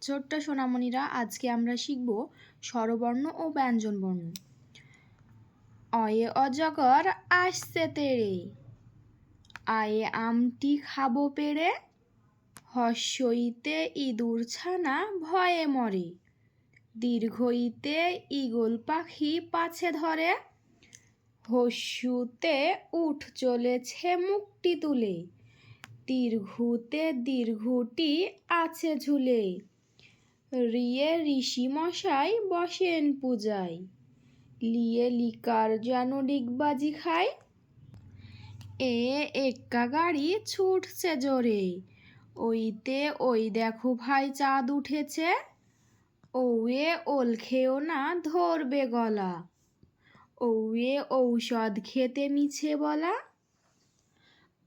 ছোট্ট সোনামণিরা, আজকে আমরা শিখব স্বরবর্ণ ও ব্যঞ্জনবর্ণ। অয়ে অজগর আসছে তেড়ে, আয়ে আমটি খাবো পেড়ে, হস্যইতে ইঁদুর ছানা ভয়ে মরে, দীর্ঘইতে ঈগল পাখি পাছে ধরে, হস্যুতে উঠ চলেছে মুখটি তুলে, দীর্ঘুতে দীর্ঘটি আছে ঝুলে, রিয়ে ঋষি মশাই বসেন পূজায়, লিয়ে লিকার যেন ডিগবাজি খায়, এ এক্কা গাড়ি ছুটছে জোরে, ওইতে ওই দেখো ভাই চাঁদ উঠেছে, ওয়ে ওল খেও না ধরবে গলা, ওয়ে ঔষধ খেতে মিছে বলা,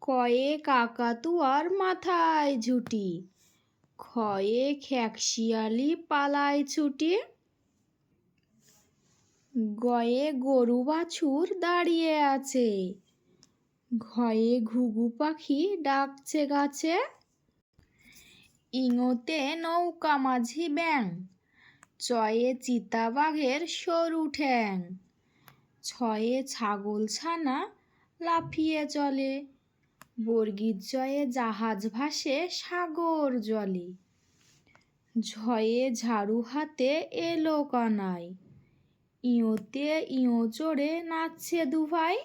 কয়ে কাকাতুয়ার মাথায় ঝুটি, ক্ষয়ে খ্যাকশিয়ালি পালায় ছুটি, গয়ে গরু বাছুর দাঁড়িয়ে আছে, ঘয়ে ঘুঘু পাখি ডাকছে গাছে, ইঙোতে নৌকা মাঝি ব্যাং, চয়ে চিতাবাঘের সরু ঠ্যাং, ছয়ে ছাগল ছানা লাফিয়ে চলে, বর্গীর জয়ে জাহাজ ভাসে সাগর জলে, ঝয়ে ঝাড়ু হাতে এলো কানাই, ইঁয়োতে ইঁয়ো চড়ে নাচছে দুভাই,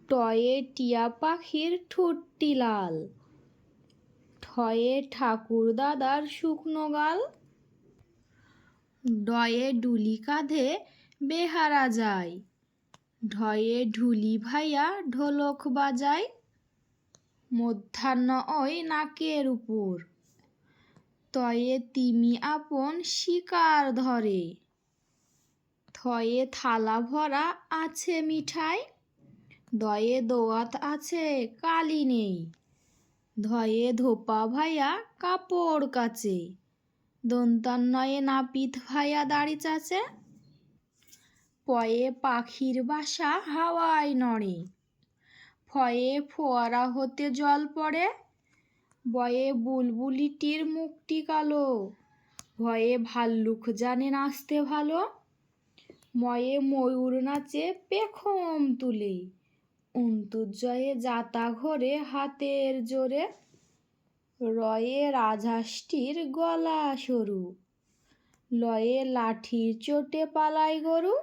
টয়ে টিয়া পাখির ঠোঁটটি লাল, ঠয়ে ঠাকুর দাদার শুকনো গাল, ডয়ে ডুলি কাঁধে বেহারা যায়, ঢয়ে ঢুলি ভাইয়া ঢোলক বাজায়, মধ্যাহ্ন ওই নাকের উপর, তয়ে তিমি আপন শিকার ধরে, থয়ে থালা ভরা আছে মিঠাই, দয়ে দোয়াত আছে কালি নেই, ধয়ে ধোপা ভাইয়া কাপড় কাচে, দন্তান্নয়ে নাপিত ভাইয়া দাড়ি চাচে, পয়ে পাখির বাসা হাওয়ায় নড়ে, ফয়ে ফোয়ারা হতে জল পড়ে, বয়ে বুলবুলিটির মুখটি কালো, ভয়ে ভাল্লুক জানে নাচতে ভালো, ময়ে ময়ূর নাচে পেখম তুলে, অন্তুজয়ে যাতা ঘোরে হাতের জোরে, রয়ে রাজহাঁসটির গলা সরু, লয়ে লাঠির চোটে পালায় গরু,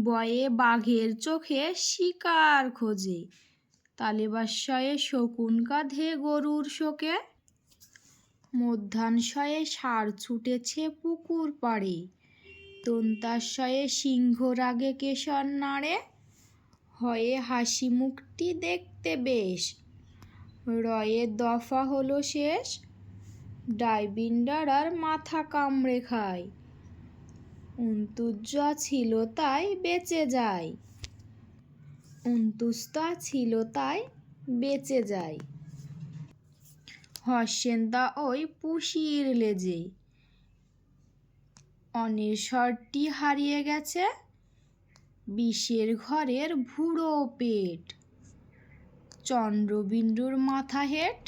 বয়ে বাঘের চোখে শিকার খোঁজে, তালেবাস্যয়ে শকুন কাঁধে গরুর শোকে, মধ্যাহ্নশয়ে ষাঁড় ছুটেছে পুকুর পাড়ে, দন্তাস্যয়ে সিংহ রাগে কেশর নাড়ে, হয়ে হাসি মুখটি দেখতে বেশ, রয়ে দফা হলো শেষ, ডাইবিন্ডারার মাথা কামড়ে খায়, অন্তুজা ছিল তাই বেঁচে যায়, অন্তুস্তা ছিল তাই বেঁচে যায়, হর্ষেন্দা ওই পুষির লেজে, অনেশ্বরটি হারিয়ে গেছে, বিষের ঘরের ভুড়ো পেট, চন্দ্রবিন্দুর মাথা হেট,